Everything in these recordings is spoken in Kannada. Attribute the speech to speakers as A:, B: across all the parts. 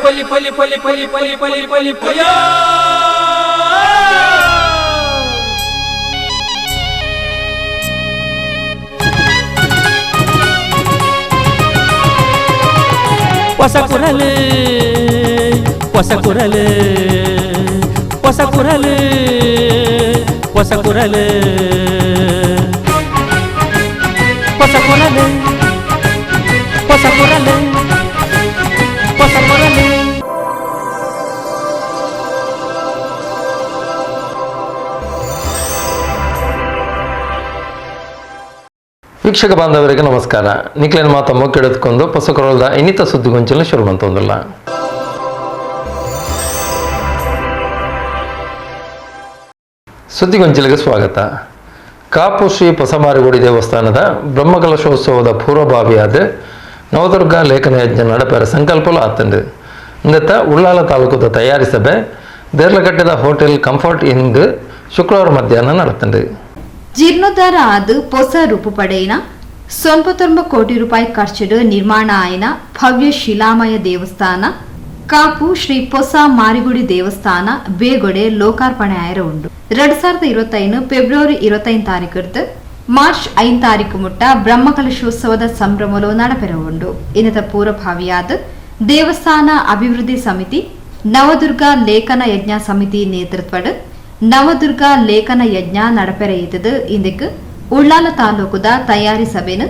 A: ಪಲಿ ಪಲಿ ಪಲಿ ಪಲಿ ಪಲಿ ಪಲಿ ಪಲಿ ಪಯ
B: Posakural, Posakural, Posakural, Posakural, Posakural, Posakural, Posakural.
C: ವೀಕ್ಷಕ ಬಾಂಧವರಿಗೆ ನಮಸ್ಕಾರ. ನಿಕ್ಲೇನು ಮಾತಮ್ಮ ಕೆಡೆದುಕೊಂಡು ಪೊಸಕೊರಲ್ದ ಇನ್ನಿತ ಸುದ್ದಿಗೊಂಚಲು ಶುರು ಮಂತೊಂದಿಲ್ಲ. ಸುದ್ದಿಗೊಂಚಲಿಗೆ ಸ್ವಾಗತ. ಕಾಪು ಶ್ರೀ ಪೊಸಮಾರಿಗುಡಿ ದೇವಸ್ಥಾನದ ಬ್ರಹ್ಮಕಲಶೋತ್ಸವದ ಪೂರ್ವಭಾವಿಯಾದ ನವದುರ್ಗ ಲೇಖನ ಯಜ್ಞ ನಡಪೆರ ಸಂಕಲ್ಪಲು ಆತಂಡು ಇಂದತ್ತ ಉಳ್ಳಾಲ ತಾಲೂಕದ ತಯಾರಿ ಸಭೆ ದೇರ್ಲಗಟ್ಟದ ಹೋಟೆಲ್ ಕಂಫರ್ಟ್ ಇಂದು ಶುಕ್ರವಾರ ಮಧ್ಯಾಹ್ನ ನಡೆತಂಡು.
D: జీర్ణోద్ధార ఆదు పొస రూపు పడైన 99 కోటి రూపాయి ఖర్చుడు నిర్మాణ అయిన భవ్య శిలామయ దేవస్థాನ ಕಾಪು ಶ್ರೀ ಪೊಸ ಮಾರಿಗುಡಿ ದೇವಸ್ಥಾನ ಬೇಗೊಡೆ ಲೋಕಾರ್ಪಣೆ ಆಯರ ಉಂಡು 2025 ಫೆಬ್ರವರಿ 25 ತಾರೀಕು ಮಾರ್ಚ್ 5 ತಾರೀಕು ಮುಟ್ಟ ಬ್ರಹ್ಮಕಲಶೋತ್ಸವದ ಸಂಭ್ರಮಲು ನಡಪೆರ ಉಂಡು. ಇನ್ನತ ಪೂರ್ವಭಾವಿಯಾದ ದೇವಸ್ಥಾನ ಅಭಿವೃದ್ಧಿ ಸಮಿತಿ ನವದುರ್ಗ ಲೇಖನ ಯಜ್ಞ ಸಮಿತಿ ನೇತೃತ್ವದ ನವದುರ್ಗ ಲೇಖನ ಯಜ್ಞ ನಡಪೆರೆಯಿತದು. ಇಂದಕ್ಕೆ ಉಳ್ಳಾಲ ತಾಲೂಕುದ ತಯಾರಿ ಸಭೆನು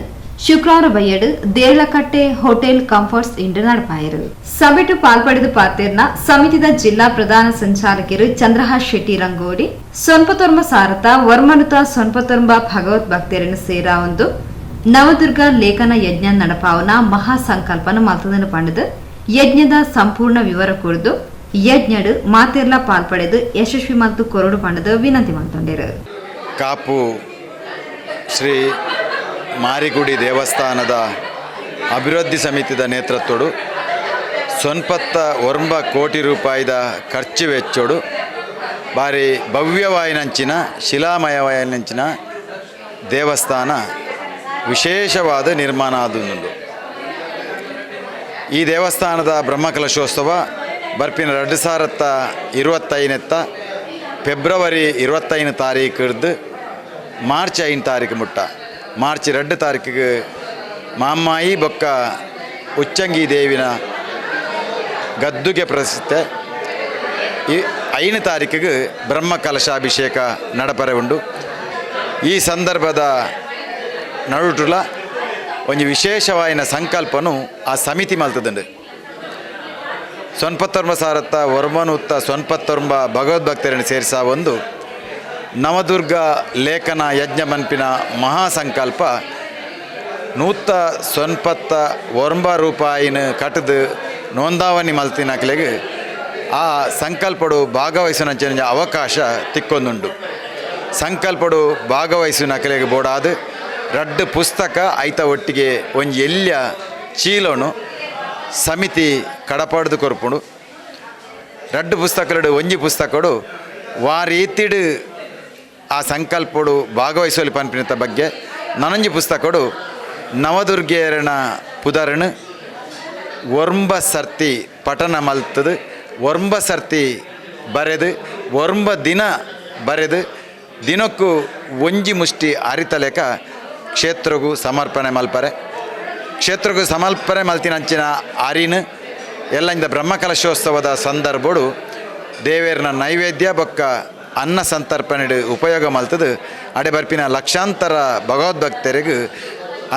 D: ಶುಕ್ರವಾರ ಬಯ್ಯಡು ದೇರ್ಲಕಟ್ಟೆ ಹೋಟೆಲ್ ಕಂಫರ್ಟ್ಸ್ ಇಂದು ನಡಪಾಯರು. ಸಭೆಟು ಪಾಲ್ಪಡೆದು ಪಾರ್ತೆರ್ನ ಸಮಿತಿದ ಜಿಲ್ಲಾ ಪ್ರಧಾನ ಸಂಚಾಲಕರು ಚಂದ್ರಹಾಸ್ ಶೆಟ್ಟಿ ರಂಗೋಡಿ ಸೊನ್ಪತೊರ್ಮ ಸಾರತ ವರ್ಮನುತ ಸೊನ್ಪತೊರ್ಮ ಭಗವತ್ ಭಕ್ತರನ್ನು ಸೇರ ಒಂದು ನವದುರ್ಗ ಲೇಖನ ಯಜ್ಞ ನಡಪಾವನ ಮಹಾ ಸಂಕಲ್ಪನ ಮಲ್ತದನ್ನು ಪಂಡದು ಯಜ್ಞದ ಸಂಪೂರ್ಣ ವಿವರ ಕುರಿತು ಯಜ್ಞಡು ಮಾತೆರ್ಲ ಪಾಲ್ಪಡೆದು ಯಶಸ್ವಿ ಮತ್ತು ಕೊರಡು ಪಂಡದ ವಿನಂತಿ ಮಾಡ್ಕೊಂಡರು.
E: ಕಾಪು ಶ್ರೀ ಮಾರಿಗುಡಿ ದೇವಸ್ಥಾನದ ಅಭಿವೃದ್ಧಿ ಸಮಿತಿದ ನೇತೃತ್ವಡು 99 ಕೋಟಿ ರೂಪಾಯಿದ ಖರ್ಚು ವೆಚ್ಚೋಡು ಬಾರಿ ಭವ್ಯವಾಯಿನಂಚಿನ ಶಿಲಾಮಯವಾಯಿನಂಚಿನ ದೇವಸ್ಥಾನ ವಿಶೇಷವಾದ ನಿರ್ಮಾಣ ಆದುಂಡು. ಈ ದೇವಸ್ಥಾನದ ಬ್ರಹ್ಮಕಲಶೋತ್ಸವ ಬರ್ಪಿನ 2025 ಫೆಬ್ರವರಿ 25 ತಾರೀಕು ಮಾರ್ಚ್ 5 ತಾರೀಕು ಮುಟ್ಟ ಮಾರ್ಚ್ 2 ತಾರೀಕಿಗೆ ಮಾಮ್ಮಾಯಿ ಬೊಕ್ಕ ಉಚ್ಚಂಗಿ ದೇವಿನ ಗದ್ದುಗೆ ಪ್ರಸಿದ್ಧ 5 ತಾರೀಕಿಗೆ ಬ್ರಹ್ಮ ಕಲಶಾಭಿಷೇಕ ನಡಪರೆ ಉಂಡು. ಈ ಸಂದರ್ಭದ ನಡುಟುಲ ಒಂದು ವಿಶೇಷವಾಯಿನ ಸಂಕಲ್ಪನು ಆ ಸಮಿತಿ ಮಲ್ತದಂಡು. 99 ಸಾರತ್ತ ವರ್ಮನುತ್ತ 99 ಭಗವದ್ಭಕ್ತರನ್ನು ಸೇರಿಸ ಒಂದು ನವದುರ್ಗ ಲೇಖನ ಯಜ್ಞ ಮನ್ಪಿನ ಮಹಾಸಂಕಲ್ಪ 199 ರೂಪಾಯಿನ ಕಟ್ಟದು ನೋಂದಾವಣಿ ಮಲ್ತಿನಕ್ಲೆಗೆ ಆ ಸಂಕಲ್ಪಡು ಭಾಗವಹಿಸಿನ ಅವಕಾಶ ತಿಕ್ಕೊಂದುಂಡು. ಸಂಕಲ್ಪಡು ಭಾಗವಹಿಸಿನಕ್ಲೆಗೆ ಬೋಡಾದು 2 ಪುಸ್ತಕ ಐತ ಒಟ್ಟಿಗೆ ಒಂದು ಎಲ್ಯ ಚೀಲೋನು ಸಮಿತಿ ಕಡಪಾಡ್ದು ಕೊರ್ಪುಂಡು. 2 ಪುಸ್ತಕಗಳು ಒಂಜಿ ಪುಸ್ತಕಡು ವಾರೀತಿಡು ಆ ಸಂಕಲ್ಪಡು ಭಾಗವಹಿಸಲು ಪನ್ಪಿನತ ಬಗ್ಗೆ ನನಂಜಿ ಪುಸ್ತಕಡು ನವದುರ್ಗೇರನ ಪುದರನು ಒರ್ಂಬ ಸರ್ತಿ ಪಠನ ಮಲ್ತದು ಒರ್ಂಬ ಸರ್ತಿ ಬರೆದು ಒರ್ಂಬ ದಿನ ಬರೆದು ದಿನಕ್ಕೂ ಒಂಜಿ ಮುಷ್ಟಿ ಅರಿತಲೇಕ ಕ್ಷೇತ್ರಗೂ ಸಮರ್ಪಣೆ ಮಲ್ಪರೆ. ಕ್ಷೇತ್ರಗೂ ಸಮರ್ಪಣೆ ಮಲ್ತಿನಂಚಿನ ಅರಿನು ಎಲ್ಲಂದ ಬ್ರಹ್ಮಕಲಶೋತ್ಸವದ ಸಂದರ್ಭಡು ದೇವೇರ್ನ ನೈವೇದ್ಯ ಬೊಕ್ಕ ಅನ್ನ ಸಂತರ್ಪಣೆ ಉಪಯೋಗ ಮಲ್ತದು ಅಡೆ ಬರ್ಪಿನ ಲಕ್ಷಾಂತರ ಭಗವದ್ಭಕ್ತರಿಗೂ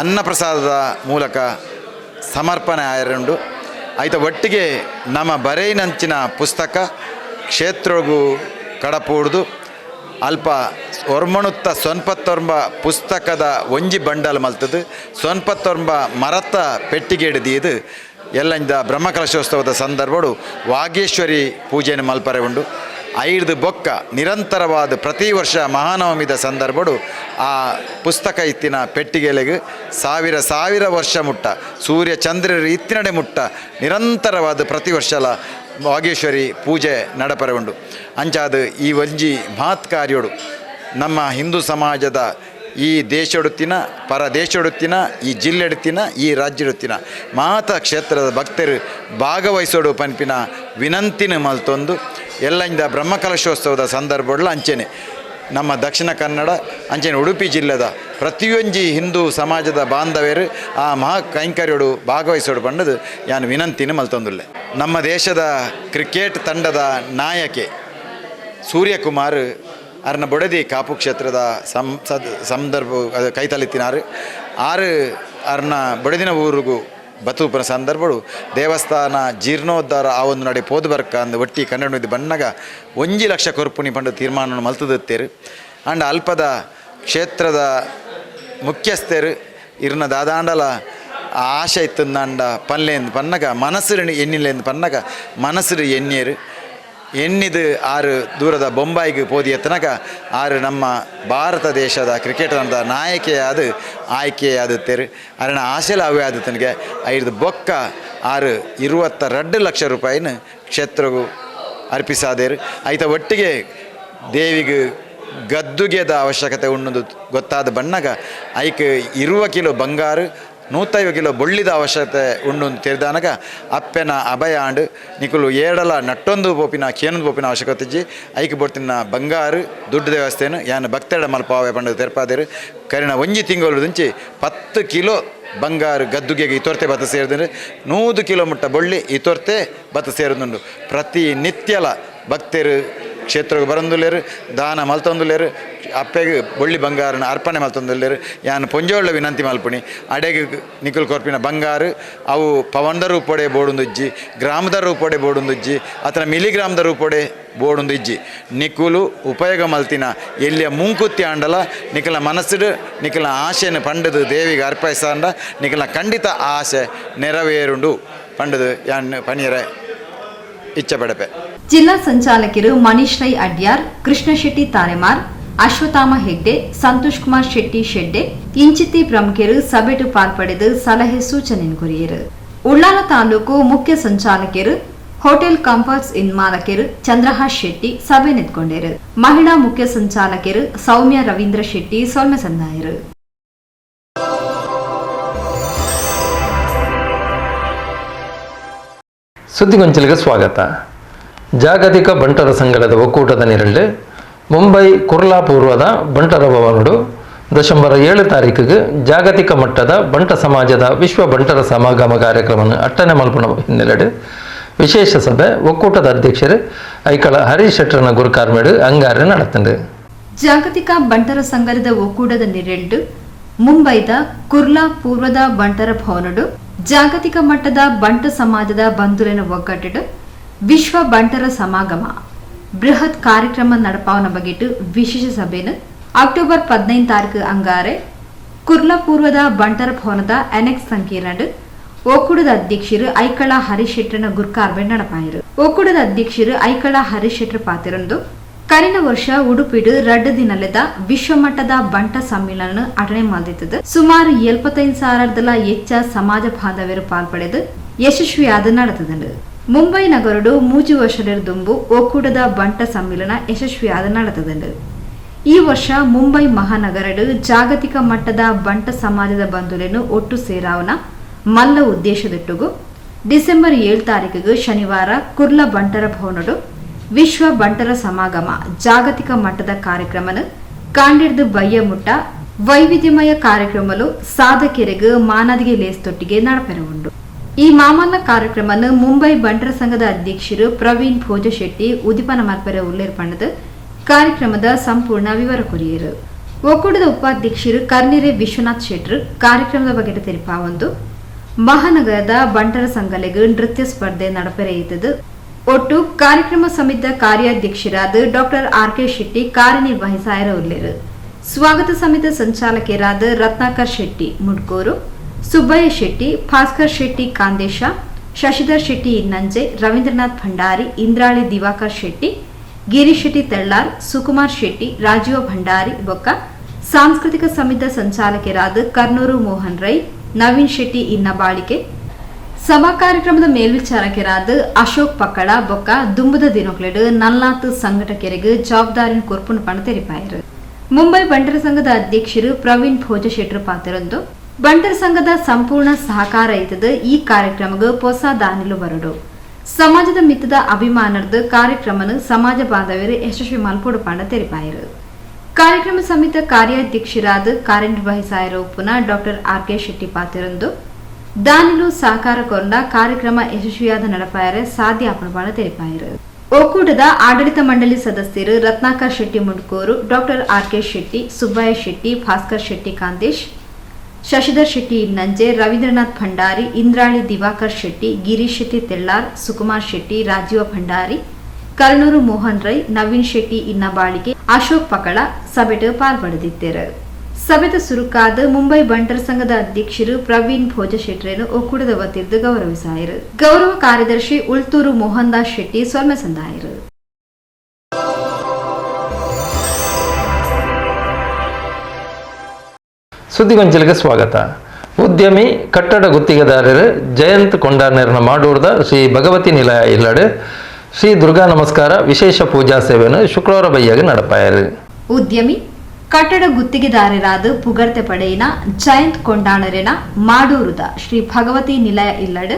E: ಅನ್ನ ಪ್ರಸಾದದ ಮೂಲಕ ಸಮರ್ಪಣೆ ಆಯರುಂಡು. ಆಯ್ತ ಒಟ್ಟಿಗೆ ನಮ್ಮ ಬರೆಯಿನಂಚಿನ ಪುಸ್ತಕ ಕ್ಷೇತ್ರಗೂ ಕಡಪೂಡ್ದು ಅಲ್ಪ ಒರ್ಮಣುತ್ತ 99 ಪುಸ್ತಕದ ಒಂಜಿ ಬಂಡಲ್ ಮಲ್ತದು 99 ಮರತ ಪೆಟ್ಟಿಗೆ ಹಿಡಿದು ಎಲ್ಲಂದ ಬ್ರಹ್ಮಕಲಶೋತ್ಸವದ ಸಂದರ್ಭಡು ವಾಗೇಶ್ವರಿ ಪೂಜೆಯನ್ನು ಮಲ್ಪರೆ ಉಂಡು. 5 ಬೊಕ್ಕ ನಿರಂತರವಾದ ಪ್ರತಿ ವರ್ಷ ಮಹಾನವಮಿದ ಸಂದರ್ಭಡು ಆ ಪುಸ್ತಕ ಇತ್ತಿನ ಪೆಟ್ಟಿಗೆಲೆಗೆ ಸಾವಿರ ವರ್ಷ ಮುಟ್ಟ ಸೂರ್ಯ ಚಂದ್ರರ ಇತ್ತಿನಡೆ ಮುಟ್ಟ ನಿರಂತರವಾದ ಪ್ರತಿ ವರ್ಷಲ ವಾಗೇಶ್ವರಿ ಪೂಜೆ ನಡಪರೆ ಉಂಡು. ಅಂಚಾದ ಈ ಒಂಜಿ ಮಹತ್ ಕಾರ್ಯೋಡು ನಮ್ಮ ಹಿಂದೂ ಸಮಾಜದ ಈ ದೇಶೊಡುತ್ತಿನ ಪರ ದೇಶೊಡುತ್ತಿನ ಈ ಜಿಲ್ಲೆಡುತ್ತಿನ ಈ ರಾಜ್ಯಡುತ್ತಿನ ಮಾತ ಕ್ಷೇತ್ರದ ಭಕ್ತರು ಭಾಗವಹಿಸೋಡು ಪನ್ಪಿನ ವಿನಂತಿನ ಮಲ್ತೊಂದು ಎಲ್ಲಂದ ಬ್ರಹ್ಮಕಲಶೋತ್ಸವದ ಸಂದರ್ಭಗಳು ಅಂಚೆನೆ ನಮ್ಮ ದಕ್ಷಿಣ ಕನ್ನಡ ಅಂಚೆನೆ ಉಡುಪಿ ಜಿಲ್ಲೆದ ಪ್ರತಿಯೊಂಜಿ ಹಿಂದೂ ಸಮಾಜದ ಬಾಂಧವ್ಯರು ಆ ಮಹಾ ಕೈಂಕರ್ಯೋಡು ಭಾಗವಹಿಸೋಡು ಪಂಡದು ಯಾನು ವಿನಂತಿನ ಮಲ್ತೊಂದುಲ್ಲೆ. ನಮ್ಮ ದೇಶದ ಕ್ರಿಕೆಟ್ ತಂಡದ ನಾಯಕಿ ಸೂರ್ಯಕುಮಾರ್ ಅರ್ನ ಬೊಡದಿ ಕಾಪು ಕ್ಷೇತ್ರದ ಸಂದರ್ಭ ಕೈತಲಿತ್ತಿನಾರು ಆರು ಅರ್ನ ಬೊಡದಿನ ಊರಿಗೂ ಬತೂಪನ ಸಂದರ್ಭಗಳು ದೇವಸ್ಥಾನ ಜೀರ್ಣೋದ್ಧಾರ ಆ ಒಂದು ನಡೆ ಪೋದು ಬರ್ಕ ಅಂದು ಒಟ್ಟಿ ಕನ್ನಡ ಬಣ್ಣಗ 1 ಲಕ್ಷ ಕೊರ್ಪುನಿ ಪಂಡ ತೀರ್ಮಾನ ಮಲ್ತದತ್ತೇರು ಅಂಡ್ ಅಲ್ಪದ ಕ್ಷೇತ್ರದ ಮುಖ್ಯಸ್ಥರು ಇರ್ನ ದಾದಾಂಡಲ ಆಶೆ ಇತ್ತಂದಾಂಡ ಪಲ್ಲೆಂದು ಪನ್ನಗ ಮನಸ್ಸು ಎಣ್ಣಿಲೆಂದು ಪನ್ನಗ ಮನಸ್ಸು ಎಣ್ಣಿಯರು ಎಣ್ಣಿದು ಆರು ದೂರದ ಬೊಂಬಾಯಿಗೆ ಪೋದಿ ತನಕ ಆರು ನಮ್ಮ ಭಾರತ ದೇಶದ ಕ್ರಿಕೆಟ್ ತಂಡದ ನಾಯಕಿಯಾದ ಆಯ್ಕೆಯಾದುತ್ತೇರು ಅರಣ ಆಸೆಲ ಅವೇ ಆದ ತನಗೆ 5 ಬೊಕ್ಕ ಆರು 22 ಲಕ್ಷ ರೂಪಾಯಿನ ಕ್ಷೇತ್ರಗೂ ಅರ್ಪಿಸಾದೇರು ಐತ ಒಟ್ಟಿಗೆ ದೇವಿಗೆ ಗದ್ದುಗೆದ ಅವಶ್ಯಕತೆ ಉಣ್ಣದು ಗೊತ್ತಾದ ಬಣ್ಣಗ ಐಕೆ 20 ಕಿಲೋ ಬಂಗಾರು 150 ಕಿಲೋ ಬೊಳ್ಳಿದ ಅವಶ್ಯಕತೆ ಉಂಡು ತೆರೆದಾನಗ ಅಪ್ಪೆನ ಅಭಯಾಂಡ್ ನಿಕುಲು ಏಡಲ ನಟ್ಟೊಂದು ಪೋಪಿನ ಕೇನೊಂದು ಪೋಪಿನ ಅವಶ್ಯಕತೆ ಇಜ್ಜಿ ಐಕೆ ಬೊಟ್ಟಿನ ಬಂಗಾರು ದುಡ್ಡು ವ್ಯವಸ್ಥೆಯನ್ನು ಯಾನು ಭಕ್ತಡ ಮಲ್ಪಾವೆ ಪಂಡ ತೆರಪಾದೇರು ಕರಿನ 1 ತಿಂಗಳು ದಿಂಚಿ 10 ಕಿಲೋ ಬಂಗಾರು ಗದ್ದುಗೆಗೆ ಇತೊರ್ತೆ ಬತ್ತ ಸೇರಿದ್ರೆ 100 ಕಿಲೋ ಮುಟ್ಟ ಬೊಳ್ಳಿ ಇತೊರ್ತೆ ಬತ್ತ ಸೇರಿದುಂಡು ಪ್ರತಿ ನಿತ್ಯಲ ಭಕ್ತರು ಕ್ಷೇತ್ರಕ್ಕೆ ಬರಂದುಲ್ಲೇರು ದಾನ ಮಲ್ತೊಂದುಲ್ಲೇರು ಅಪ್ಪೆಗೆ ಬೊಳ್ಳಿ ಬಂಗಾರನ ಅರ್ಪಣೆ ಮಲ್ತೊಂದುಲ್ಲೇರು ಯಾನು ಪೊಂಜೋಳ್ಳ ವಿನಂತಿ ಮಲ್ಪುಣಿ ಅಡೆಗೆ ನಿಕುಲ್ ಕೊರ್ಪಿನ ಬಂಗಾರು ಅವು ಪವಂಡ ರೂಪೊಡೆ ಬೋಡುಂದುಜ್ಜಿ ಗ್ರಾಮದ ರೂಪೊಡೆ ಬೋಡುಂದುಜ್ಜಿ ಅಥವಾ ಮಿಲಿಗ್ರಾಮದ ರೂಪೊಡೆ ಬೋಡುಂದುಜ್ಜಿ ನಿಕುಲು ಉಪಯೋಗ ಮಲ್ತಿನ ಎಲ್ಲಿಯ ಮುಂಕುತ್ತಿ ಆಂಡಲ ನಿಕಲ ಮನಸ್ಸು ನಿಕಲ ಆಶೆನ ಪಂಡದು ದೇವಿಗೆ ಅರ್ಪಿಸಾಂಡ ನಿಕಲ ಖಂಡಿತ ಆಸೆ ನೆರವೇರುಂಡು ಪಂಡದು ಯಾನ್ ಪನಿಯರ ಇಚ್ಛೆ ಪಡಪೆ.
D: ಜಿಲ್ಲಾ ಸಂಚಾಲಕರು ಮನೀಶ್ ರೈ ಅಡ್ಯಾರ್, ಕೃಷ್ಣ ಶೆಟ್ಟಿ ತಾರೆಮಾರ್, ಅಶ್ವತ್ಥಾಮ ಹೆಗ್ಡೆ, ಸಂತೋಷ್ ಕುಮಾರ್ ಶೆಟ್ಟಿ ಶೆಡ್ಡೆ ಇಂಚಿತಿ ಪ್ರಮುಖರು ಸಭೆಟು ಪಾಲ್ಪಡೆದು ಸಲಹೆ ಸೂಚನೆ ಕೊರಿಯರು. ಉಳ್ಳಾಲ ತಾಲೂಕು ಮುಖ್ಯ ಸಂಚಾಲಕರು ಹೋಟೆಲ್ ಕಾಂಪೌಂಡ್ಸ್ ಇನ್ ಮಾಲಕರು ಚಂದ್ರಹಾಸ್ ಶೆಟ್ಟಿ ಸಭೆ ನೆತ್ಕೊಂಡರು. ಮಹಿಳಾ ಮುಖ್ಯ ಸಂಚಾಲಕರು ಸೌಮ್ಯ ರವೀಂದ್ರ ಶೆಟ್ಟಿ ಸೊಲ್ಮೆ ಸಂದಾಯರು.
C: ಸುದ್ದಿಗೊಂಚಲಿಗೆ ಸ್ವಾಗತ. ಜಾಗತಿಕ ಬಂಟರ ಸಂಘದ ಒಕ್ಕೂಟದ ನೆರಳು ಮುಂಬೈ ಕುರ್ಲಾ ಪೂರ್ವದ ಬಂಟರ ಭವನಡು ಡಿಸೆಂಬರ್ 7 ತಾರೀಕಿಗೆ ಜಾಗತಿಕ ಮಟ್ಟದ ಬಂಟ ಸಮಾಜದ ವಿಶ್ವ ಬಂಟರ ಸಮಾಗಮ ಕಾರ್ಯಕ್ರಮ ಅಟ್ಟನೆ ಮಲ್ಪನ ಹಿನ್ನೆಲೆ ವಿಶೇಷ ಸಭೆ ಒಕ್ಕೂಟದ ಅಧ್ಯಕ್ಷರು ಐಕಳ ಹರೀಶ್ ಶೆಟ್ಟರ್ನ ಗುರುಕಾರ್ಮೇಡು ಅಂಗಾರೆ ನಡೆತಂಡು.
D: ಜಾಗತಿಕ ಬಂಟರ ಸಂಘದ ಒಕ್ಕೂಟದ ನೆರಳು ಮುಂಬೈದ ಕುರ್ಲಾ ಪೂರ್ವದ ಬಂಟರ ಭವನಡು ಜಾಗತಿಕ ಮಟ್ಟದ ಬಂಟ ಸಮಾಜದ ಬಂಧುರನ ಒಗ್ಗಟ್ಟು ವಿಶ್ವ ಬಂಟರ ಸಮಾಗಮ ಬೃಹತ್ ಕಾರ್ಯಕ್ರಮ ನಡಪಾವನ ಬಗೆಟ್ಟು ವಿಶೇಷ ಸಭೆಯನ್ನು ಅಕ್ಟೋಬರ್ 15 ತಾರೀಕು ಅಂಗಾರೆ ಕುರ್ಲಾ ಪೂರ್ವದ ಬಂಟರ ಭವನದ ಎನೆಕ್ಸ್ ಸಂಕೀರ್ಣ ಒಕ್ಕೂಟದ ಅಧ್ಯಕ್ಷರು ಐಕಳ ಹರೀಶ್ ಶೆಟ್ಟರ್ನ ಗುರ್ಕಾರ್ಬೆ ನಡಪಾಯರು. ಒಕ್ಕೂಟದ ಅಧ್ಯಕ್ಷರು ಐಕಳ ಹರೀಶ್ ಶೆಟ್ಟರ್ ಪಾತಿರಂದು ಕರಿನ ವರ್ಷ ಉಡುಪಿಡು 2 ದಿನಲೆದ ವಿಶ್ವಮಟ್ಟದ ಬಂಟ ಸಮ್ಮೇಳನ ಅಟನೆ ಮಾಡಿದ್ದು ಸುಮಾರು 75,000 ಹೆಚ್ಚ ಸಮಾಜ ಬಾಂಧವ್ಯರು ಪಾಲ್ಪಡೆದು ಯಶಸ್ವಿಯಾದ ನಡೆತದಂಡು. ಮುಂಬೈ ನಗರಡು 3 ವರ್ಷದ ದುಂಬು ಒಕ್ಕೂಟದ ಬಂಟ ಸಮ್ಮೇಳನ ಯಶಸ್ವಿಯಾದ ನಡೆತದಂಡು. ಈ ವರ್ಷ ಮುಂಬೈ ಮಹಾನಗರಡು ಜಾಗತಿಕ ಮಟ್ಟದ ಬಂಟ ಸಮಾಜದ ಬಂಧುಗಳನ್ನು ಒಟ್ಟು ಸೇರಾವನ ಮಲ್ಲ ಉದ್ದೇಶದಿಟ್ಟುಗು ಡಿಸೆಂಬರ್ 7 ತಾರೀಕಿಗೆ ಶನಿವಾರ ಕುರ್ಲಾ ಬಂಟರ ಭವನಡು ವಿಶ್ವ ಬಂಟರ ಸಮಾಗಮ ಜಾಗತಿಕ ಮಟ್ಟದ ಕಾರ್ಯಕ್ರಮನು ಕಾಂಡಿಡ್ದು ಬಯ್ಯ ಮುಟ್ಟ ವೈವಿಧ್ಯಮಯ ಕಾರ್ಯಕ್ರಮಲು ಸಾಧಕೆರೆಗೆ ಮಾನದಿಗೆ ಲೇಸ್ತೊಟ್ಟಿಗೆ ನಡಪೆರವುಂಡು. ಈ ಮಾಮಲ್ಲ ಕಾರ್ಯಕ್ರಮನು ಮುಂಬೈ ಬಂಟರ ಸಂಘದ ಅಧ್ಯಕ್ಷರು ಪ್ರವೀಣ್ ಭೋಜ ಶೆಟ್ಟಿ ಉದಿಪನ ಮಲ್ಪೆರೆ ಉಲ್ಲೇರ್ಪಣದ ಕಾರ್ಯಕ್ರಮದ ಸಂಪೂರ್ಣ ವಿವರ ಕೊರಿಯರು. ಒಕ್ಕೂಟದ ಉಪಾಧ್ಯಕ್ಷರು ಕರ್ನಿರೆ ವಿಶ್ವನಾಥ್ ಶೆಟ್ಟರ್ ಕಾರ್ಯಕ್ರಮದ ಬಗ್ಗೆ ತೆರಿಪಾವೊಂದು ಮಹಾನಗರದ ಬಂಟರ ಸಂಘಲೆಗೆ ನೃತ್ಯ ಸ್ಪರ್ಧೆ ನಡಪೆರೆಯಿತದು. ಒಟ್ಟು ಕಾರ್ಯಕ್ರಮ ಸಮಿತಿಯ ಕಾರ್ಯಾಧ್ಯಕ್ಷರಾದ ಡಾಕ್ಟರ್ ಆರ್.ಕೆ. ಶೆಟ್ಟಿ ಕಾರ್ಯನಿರ್ವಹಿಸಾಯರ ಉಲ್ಲೇರು. ಸ್ವಾಗತ ಸಮಿತಿ ಸಂಚಾಲಕರಾದ ರತ್ನಾಕರ್ ಶೆಟ್ಟಿ ಮುಡ್ಕೂರು, ಸುಬ್ಬಯ್ಯ ಶೆಟ್ಟಿ, ಭಾಸ್ಕರ್ ಶೆಟ್ಟಿ ಕಾಂದೇಶ, ಶಶಿಧರ್ ಶೆಟ್ಟಿ ಇನ್ನಂಜೆ, ರವೀಂದ್ರನಾಥ್ ಭಂಡಾರಿ, ಇಂದ್ರಾಳಿ ದಿವಾಕರ್ ಶೆಟ್ಟಿ, ಗಿರೀಶ್ ಶೆಟ್ಟಿ ತೆಳ್ಳಾರ್, ಸುಕುಮಾರ್ ಶೆಟ್ಟಿ, ರಾಜೀವ ಭಂಡಾರಿ ಬೊಕ್ಕ ಸಾಂಸ್ಕೃತಿಕ ಸಮಿತಿಯ ಸಂಚಾಲಕರಾದ ಕರ್ನೂರು ಮೋಹನ್ ರೈ, ನವೀನ್ ಶೆಟ್ಟಿ ಇನ್ನಬಾಳಿಕೆ, ಸಭಾ ಕಾರ್ಯಕ್ರಮದ ಮೇಲ್ವಿಚಾರಕರಾದ ಅಶೋಕ್ ಪಕ್ಕಳ ಬೊಕ್ಕ ದುಂಬದ ದಿನೊಕ್ಲೆಡು ನಲ್ಲಾತ್ ಸಂಘಟಕರಿಗೆ ಜವಾಬ್ದಾರಿನ ಕೊರ್ಪುನ ಪಣ ತೆರಿಪಾಯರು. ಮುಂಬೈ ಬಂಟರ ಸಂಘದ ಅಧ್ಯಕ್ಷರು ಪ್ರವೀಣ್ ಭೋಜಶೆಟ್ಟರ್ ಪಾತ್ರರಂದು ಬಂಟರ ಸಂಘದ ಸಂಪೂರ್ಣ ಸಹಕಾರ ಇದ್ದದ ಈ ಕಾರ್ಯಕ್ರಮಕ್ಕೆ ಹೊಸ ದಾನಿಲು ಬರಡು ಸಮಾಜದ ಮಿತ್ತದ ಅಭಿಮಾನದ ಕಾರ್ಯಕ್ರಮನ ಸಮಾಜ ಬಾಂಧವ್ಯರು ಯಶಸ್ವಿ ಮಲ್ಪೋಡು ಪಾಂಡ ತೆರಿಪಾಯರು ಕಾರ್ಯಕ್ರಮ ಸಮಿತಿ ಕಾರ್ಯಾಧ್ಯಕ್ಷರಾದ ಕಾರ್ಯನಿರ್ವಹಿಸಾಯಿರೋಪುನ ಡಾಕ್ಟರ್ ಆರ್.ಕೆ. ಶೆಟ್ಟಿ ಪಾತ್ರರಂದು ದಾನಿಲು ಸಹಕಾರ ಕೊಂಡ ಕಾರ್ಯಕ್ರಮ ಯಶಸ್ವಿಯಾದ ನಡಪಾಯರೆ ಸಾಧ್ಯ ಆಪಣಪಾಡ ತೆರಿಪಾಯರು ಒಕ್ಕೂಟದ ಆಡಳಿತ ಮಂಡಳಿ ಸದಸ್ಯರು ರತ್ನಾಕರ್ ಶೆಟ್ಟಿ ಮುಂಡ್ಕೋರು, ಡಾಕ್ಟರ್ ಆರ್.ಕೆ. ಶೆಟ್ಟಿ, ಸುಬ್ಬಯ್ಯ ಶೆಟ್ಟಿ, ಭಾಸ್ಕರ್ ಶೆಟ್ಟಿ ಕಾಂತೇಶ್, ಶಶಿಧರ್ ಶೆಟ್ಟಿ ನಂಜೆ, ರವೀಂದ್ರನಾಥ್ ಭಂಡಾರಿ, ಇಂದ್ರಾಳಿ ದಿವಾಕರ್ ಶೆಟ್ಟಿ, ಗಿರೀಶ್ ಶೆಟ್ಟಿ ತೆಳ್ಳಾರ್, ಸುಕುಮಾರ್ ಶೆಟ್ಟಿ, ರಾಜೀವ ಭಂಡಾರಿ, ಕರ್ನೂರು ಮೋಹನ್ ರೈ, ನವೀನ್ ಶೆಟ್ಟಿ ಇನ್ನಬಾಳಿಗೆ, ಅಶೋಕ್ ಪಕಳ ಸಭೆಟ್ ಪಾಲ್ಪಡೆದಿದ್ದರು. ಸಭೆದ ಸುರುಕಾದ ಮುಂಬೈ ಬಂಟರ ಸಂಘದ ಅಧ್ಯಕ್ಷರು ಪ್ರವೀಣ್ ಭೋಜಶೆಟ್ರೇನು ಒಕ್ಕೂಟದ ವತಿರ್ದು ಗೌರವಿಸಾಯರು. ಗೌರವ ಕಾರ್ಯದರ್ಶಿ ಉಳ್ತೂರು ಮೋಹನ್ ದಾಸ್ ಶೆಟ್ಟಿ ಸೊಲ್ಮೆ ಸಂದಾಯರು.
C: ಸುದ್ದಿಗೊಂಚಲಿಗೆ ಸ್ವಾಗತ. ಉದ್ಯಮಿ ಕಟ್ಟಡ ಗುತ್ತಿಗೆದಾರರು ಜಯಂತ್ ಕೊಂಡಾರ್ನೆರ್ನ ಮಾಡೂರ್ದ ಶ್ರೀ ಭಗವತಿ ನಿಲಯ ಇಲ್ಲಡು ಶ್ರೀ ದುರ್ಗಾ ನಮಸ್ಕಾರ ವಿಶೇಷ ಪೂಜಾ ಸೇವೆಯನ್ನು ಶುಕ್ರವಾರ ಬೈಯಾಗ ನಡಪಾಯರು.
D: ಉದ್ಯಮಿ ಕಟ್ಟಡ ಗುತ್ತಿಗೆದಾರರಾದ ಪುಗರ್ತೆ ಪಡೆಯಿನ ಜಯಂತ್ ಕೊಂಡಾಣರೆನ ಮಾಡೂರುದ ಶ್ರೀ ಭಗವತಿ ನಿಲಯ ಇಲ್ಲಡ್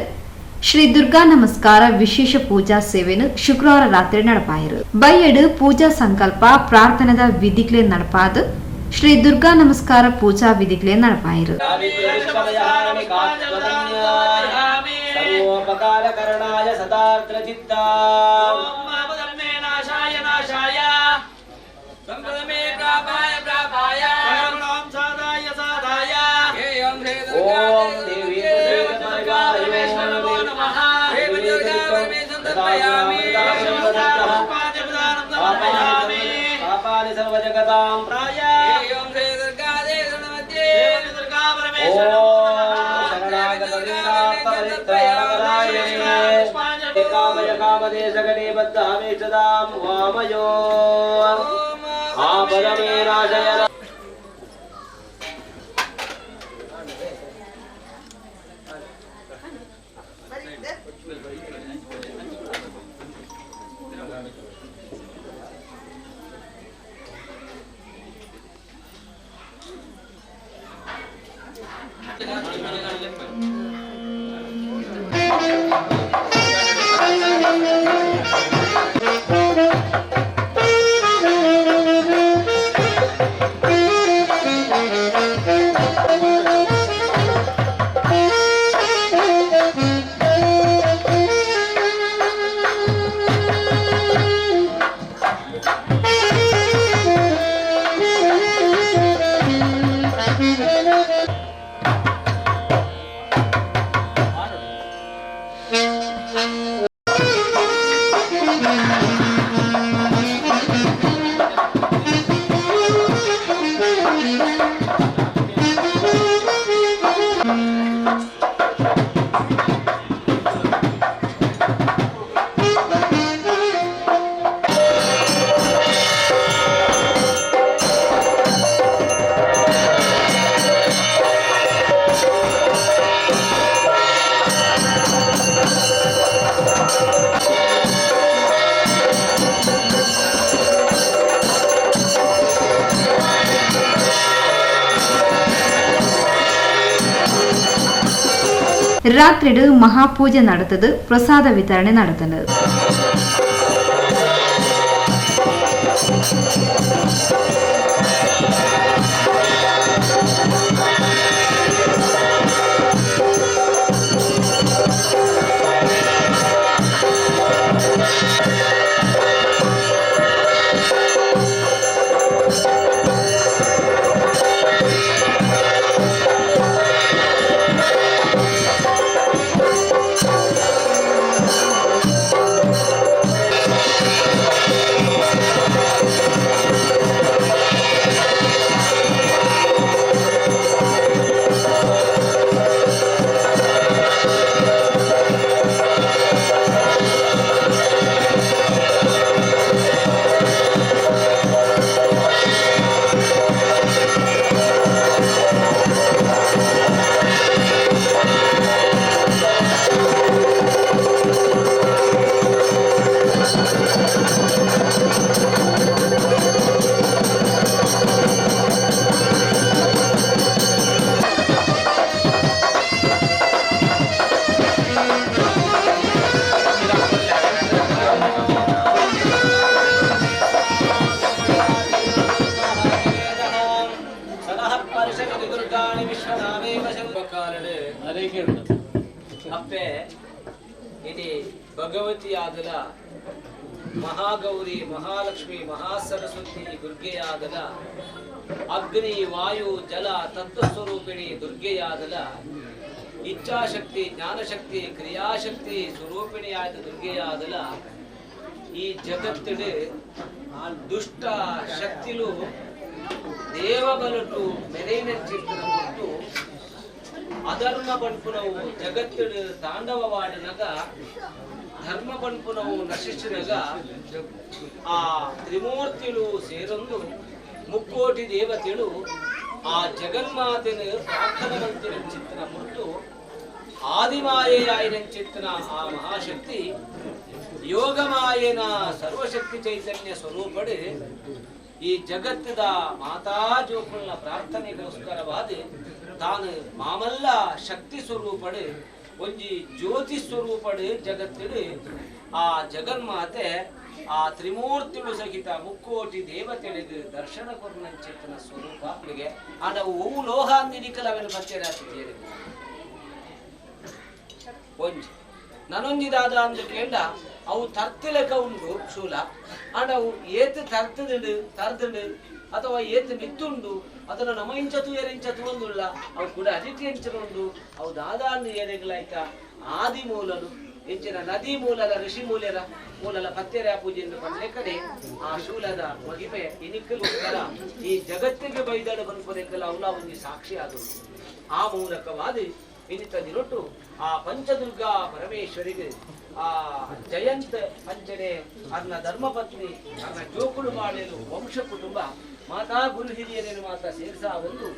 D: ಶ್ರೀ ದುರ್ಗಾ ನಮಸ್ಕಾರ ವಿಶೇಷ ಪೂಜಾ ಸೇವೆಯನ್ನು ಶುಕ್ರವಾರ ರಾತ್ರಿ ನಡಪಾಯರು. ಬೈಯಡ್ ಪೂಜಾ ಸಂಕಲ್ಪ ಪ್ರಾರ್ಥನೆದ ವಿಧಿಗ್ಲೆ ನಡಪಾದ ಶ್ರೀ ದುರ್ಗಾ ನಮಸ್ಕಾರ ಪೂಜಾ ವಿಧಿಗ್ಲೆ ನಡಪಾಯರು. ರಾತ್ರಿಡು ಮಹಾಪೂಜೆ ನಡೆತದು, ಪ್ರಸಾದ ವಿತರಣೆ ನಡೆತದು.
A: ದುರ್ಗಾಣಿ ವಿಶ್ವನಾಮೇವ ಶಂಭಕಾರಡೆ ಅಪ್ಪೆ ಇನಿ ಭಗವತಿ ಆದಲ ಮಹಾಗೌರಿ ಮಹಾಲಕ್ಷ್ಮಿ ಮಹಾಸರಸ್ವತಿ ದುರ್ಗೆಯಾದಲ ಅಗ್ನಿ ವಾಯು ಜಲ ತತ್ವಸ್ವರೂಪಿಣಿ ದುರ್ಗೆಯಾದಲ ಇಚ್ಛಾಶಕ್ತಿ ಜ್ಞಾನಶಕ್ತಿ ಕ್ರಿಯಾಶಕ್ತಿ ಸ್ವರೂಪಿಣಿಯಾದ ದುರ್ಗೆಯಾದಲ ಈ ಜಗತ್ತಿಡು ದುಷ್ಟ ಶಕ್ತಿಲು ದೇವಬಲಟ್ಟು ಮೆರೆಯಿನ ಚಿತ್ರ ಕೊಟ್ಟು ಅಧರ್ಮ ಪಂಪುನವು ಜಗತ್ತಿಡು ತಾಂಡವವಾಡಿನಗ ಧರ್ಮ ಪಂಪುನವು ನಶಿಸಿದಾಗ ಆ ತ್ರಿಮೂರ್ತಿಗಳು ಸೇರೊಂದು ಮುಕ್ಕೋಟಿ ದೇವತೆಗಳು ಆ ಜಗನ್ಮಾತೆನ ಪ್ರಾರ್ಥನೆ ಮಂತಿನ ಚಿತ್ರ ಮುಟ್ಟು ಆದಿಮಾಯೆಯಾಯಿನ ಚಿತ್ರ ಆ ಮಹಾಶಕ್ತಿ ಯೋಗಮಾಯನ ಸರ್ವಶಕ್ತಿ ಚೈತನ್ಯ ಸ್ವರೂಪಡೆ ಈ ಜಗತ್ತದ ಮಾತಾ ಜೋಕುಳ್ನ ಪ್ರಾರ್ಥನೆಗೋಸ್ಕರವಾದ ತಾನು ಮಾಮಲ್ಲ ಶಕ್ತಿ ಸ್ವರೂಪಡೆ ಒಂಜಿ ಜ್ಯೋತಿ ಸ್ವರೂಪಡೆ ಜಗತ್ತಿಡು ಆ ಜಗನ್ಮಾತೆ ಆ ತ್ರಿಮೂರ್ತಿಗಳು ಸಹಿತ ಮುಕ್ಕೋಟಿ ದೇವತೆಗಳಿಗೆ ದರ್ಶನ ಕೊರ್ನಂಚಿತ್ತನ ಸ್ವರೂಪ ಅವರಿಗೆ ಅವು ಹೂವು ಲೋಹ ಅಂದಿನಿಕಲ ಅವೆಲ್ಲ ಪತ್ತೆರಾಗ್ತಿದ್ದೇನೆ ಒಂಜಿ ನನೊಂಜಿದಾದ ಅಂದು ಕೇಂಡ ಅವು ತರ್ತಿಲೆಕ ಉಂಡು ಶೂಲ ಅಂಡ್ ಅವು ಏತು ತರ್ದು ಅಥವಾ ಏತು ಮಿತ್ತುಂಡು ಅದನ್ನು ನಮ್ಮ ಇಂಚತು ಏರಿಂಚತು ಒಂದುಲ್ಲ ಅವು ಕೂಡ ಅದಿತಿ ಎಂಚನುಂಡು ಅವು ದಾದಾಂದು ಏರೆಗಳಾಯ್ತ ಆದಿ ಮೂಲಲು ಎಂಚಿನ ನದಿ ಮೂಲಲ ಋಷಿ ಮೂಲಲ ಪತ್ತೆರ ಪೂಜೆಯನ್ನು ಬಂದ್ರೆ ಕಡೆ ಆ ಶೂಲದ ಮಹಿಮೆ ಇನಿಕ್ಕಲ ಈ ಜಗತ್ತಿಗೆ ಬೈದಳು ಬನ್ಪರೆಕ್ಕಲ್ಲ ಅವಳ ಒಂದು ಸಾಕ್ಷಿ ಆದಳು ಆ ಮೂಲಕವಾದ ಇನಿತ ದಿನೊಟ್ಟು ಆ ಪಂಚದುರ್ಗಾ ಪರಮೇಶ್ವರಿಗೆ ಆ ಜಯಂತ ಪಂಚನೆ ಅನ್ನ ಧರ್ಮಪತ್ನಿ ಅನ್ನ ಜೋಕುಳು ಮಾಡಲು ವಂಶ ಕುಟುಂಬ ಮಾತಾ ಗುರು ಹಿರಿಯರೇನು ಮಾತಾ ಸೇರ್ಸಾ ಒಂದು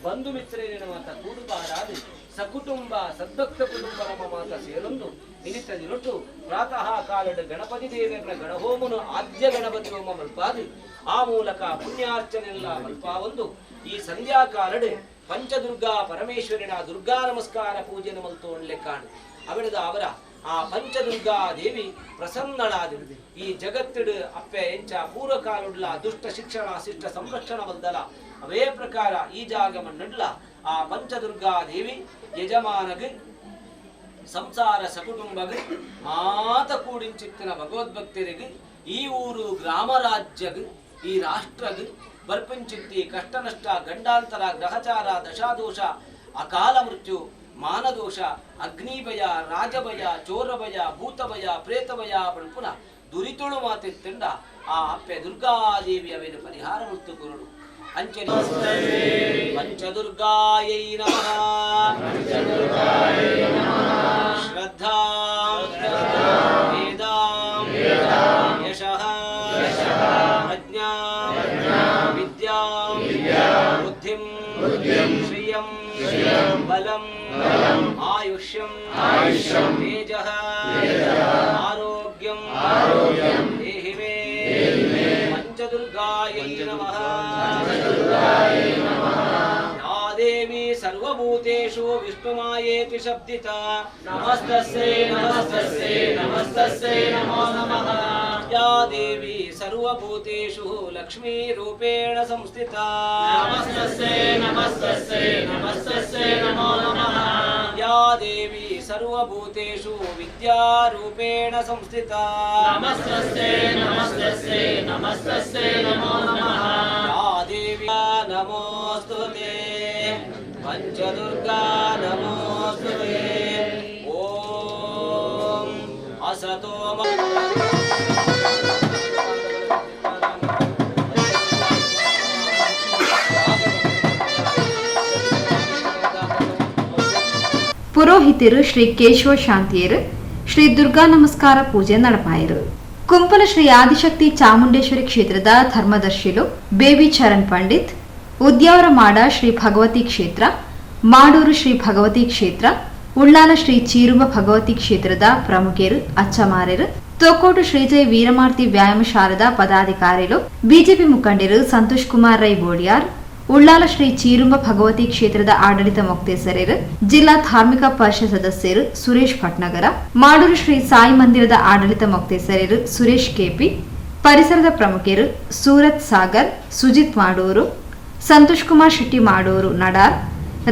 A: ಬಂಧು ಮಿತ್ರರೇನು ಮಾತಾ ಕೂಡುಬಾರಾದ ಸಕುಟುಂಬ ಸದ್ಭಕ್ತ ಕುಟುಂಬ ನಮ್ಮ ಮಾತಾ ಸೇರೊಂದು ಇನಿತ ದಿನೊಟ್ಟು ಪ್ರಾತಃ ಕಾಲದ ಗಣಪತಿ ದೇವರ ಗಣಹೋಮನು ಆದ್ಯ ಗಣಪತಿ ಹೋಮ ಮಲ್ಪಾದು ಆ ಮೂಲಕ ಪುಣ್ಯಾರ್ಚನೆಲ್ಲ ಮಲ್ಪ ಒಂದು ಈ ಸಂಧ್ಯಾ ಕಾಲಡೆ ಪಂಚದುರ್ಗಾ ಪರಮೇಶ್ವರಿನ ದುರ್ಗಾ ನಮಸ್ಕಾರ ಪೂಜೆನ ಮಲ್ತೋಣ್ಲೆ ಕಾಣು ಅವಳದ ಅವರ ಆ ಪಂಚದುರ್ಗಾ ದೇವಿ ಪ್ರಸನ್ನಳಾದ ಈ ಜಗತ್ತಿಡು ಅಪ್ಪೆ ಎಂಚ ಪೂರ್ವಕಾಲುಡ್ಲ ದುಷ್ಟ ಶಿಕ್ಷಣ ಶಿಷ್ಟ ಸಂರಕ್ಷಣ ಬಲ್ದಲ ಅವೇ ಪ್ರಕಾರ ಈ ಜಾಗ ಮಣ್ಣಡ್ಲ ಆ ಪಂಚದುರ್ಗಾ ದೇವಿ ಯಜಮಾನಗ್ ಸಂಸಾರ ಸಕುಟುಂಬಗ್ ಮಾತ ಕೂಡಿಂಚಿತ್ತಿನ ಭಗವದ್ಭಕ್ತರಿಗೆ ಈ ಊರು ಗ್ರಾಮ ರಾಜ್ಯಗ್ ಈ ರಾಷ್ಟ್ರಗ್ ಬರ್ಪಂಚಿತ್ತಿ ಕಷ್ಟ ನಷ್ಟ ಗಂಡಾಂತರ ಗ್ರಹಚಾರ ದಶಾದೋಷ ಅಕಾಲ ಮೃತ್ಯು ಮಾನದೋಷ ಅಗ್ನಿಭಯ ರಾಜಭಯ ಚೋರಭಯ ಭೂತಭಯ ಪ್ರೇತಭಯ ಪುನಃ ದುರಿತೊಳು ಮಾತೆತ್ತಂಡ ಆ ಅಪ್ಪೆ ದುರ್ಗಾದೇವಿ ಅವೇನು ಪರಿಹಾರ ಮುತ್ತು ಕುರುಡು ಅಂಚನೆ ಪಂಚದುರ್ಗಾಯೈ ನಮಃ ಶ್ರದ್ಧಾ ವೇದಾಂ ಯಶಃ ಪ್ರಜ್ಞಾ ವಿದ್ಯಾಂ ಬುದ್ಧಿಂ ಶ್ರಿಯಂ ಬಲಂ ಆಯುಷ್ಯಂ ತೇಜಃ ಆರೋಗ್ಯಂ ದೇಹಿ ಮೇ ಪಂಚದುರ್ಗಾಯೈ ನಮಃ ಯಾ ದೇವಿ ಸರ್ವಭೂತೇಷು ವಿಷ್ಣುಮಾಯೇತಿ ಶಬ್ದಿತಾ ನಮಸ್ತಸ್ಯೈ ನಮಸ್ತಸ್ಯೈ ನಮಸ್ತಸ್ಯೈ ನಮೋ ನಮಃ ಯಾ ದೇವಿ ಸರ್ವಭೂತೇಷು ಲಕ್ಷ್ಮೀ ರೂಪೇಣ ಸಂಸ್ಥಿತಾ ನಮಸ್ತಸ್ಯೈ ನಮಸ್ತಸ್ಯೈ ನಮಸ್ತಸ್ಯೈ ನಮೋ ನಮಃ ಯಾ ದೇವಿ ಸರ್ವಭೂತೇಷು ವಿದ್ಯಾ ರೂಪೇಣ ಸಂಸ್ಥಿತಾ ನಮಸ್ತಸ್ಯೈ ನಮಸ್ತಸ್ಯೈ ನಮಸ್ತಸ್ಯೈ ನಮೋ ನಮಃ ಯಾ ದೇವಿ ನಮೋಸ್ತುತೇ ಪಂಚದುರ್ಗಾ ನಮೋಸ್ತುತೇ ಓಂ ಅಸತೋ
D: ಪುರೋಹಿತರು ಶ್ರೀ ಕೇಶವ ಶಾಂತಿಯರು ಶ್ರೀ ದುರ್ಗಾ ನಮಸ್ಕಾರ ಪೂಜೆ ನಡಪಾಯರು. ಕುಂಪಲ ಶ್ರೀ ಆದಿಶಕ್ತಿ ಚಾಮುಂಡೇಶ್ವರಿ ಕ್ಷೇತ್ರದ ಧರ್ಮದರ್ಶಿಲು ಬೇಬಿ ಚರಣ್ ಪಂಡಿತ್, ಉದ್ಯಾವರ ಮಾಡ ಶ್ರೀ ಭಗವತಿ ಕ್ಷೇತ್ರ, ಮಾಡೂರು ಶ್ರೀ ಭಗವತಿ ಕ್ಷೇತ್ರ, ಉಳ್ಳಾಲ ಶ್ರೀ ಚೀರುಬ ಭಗವತಿ ಕ್ಷೇತ್ರದ ಪ್ರಮುಖರು ಅಚ್ಚಮಾರ್ಯರು, ತೋಕೋಟು ಶ್ರೀಜಯ ವೀರಮಾರ್ತಿ ವ್ಯಾಯಾಮ ಶಾರದ ಪದಾಧಿಕಾರಿಗಳು, ಬಿಜೆಪಿ ಮುಖಂಡರು ಸಂತೋಷ್ ಕುಮಾರ್ ರೈ ಬೋಡಿಯಾರ್, ಉಳ್ಳಾಲ ಶ್ರೀ ಚೀರುಂಬ ಭಗವತಿ ಕ್ಷೇತ್ರದ ಆಡಳಿತ ಮೊಕ್ತೇಸರರು, ಜಿಲ್ಲಾ ಧಾರ್ಮಿಕ ಪರಿಷತ್ ಸದಸ್ಯರು ಸುರೇಶ್ ಭಟ್ನಗರ, ಮಾಡೂರು ಶ್ರೀ ಸಾಯಿ ಮಂದಿರದ ಆಡಳಿತ ಮೊಕ್ತೇಸರರು ಸುರೇಶ್ ಕೆಪಿ, ಪರಿಸರದ ಪ್ರಮುಖರು ಸೂರತ್ ಸಾಗರ್, ಸುಜಿತ್ ಮಾಡೂರು, ಸಂತೋಷ್ ಕುಮಾರ್ ಶೆಟ್ಟಿ ಮಾಡೂರು ನಡಾರ್,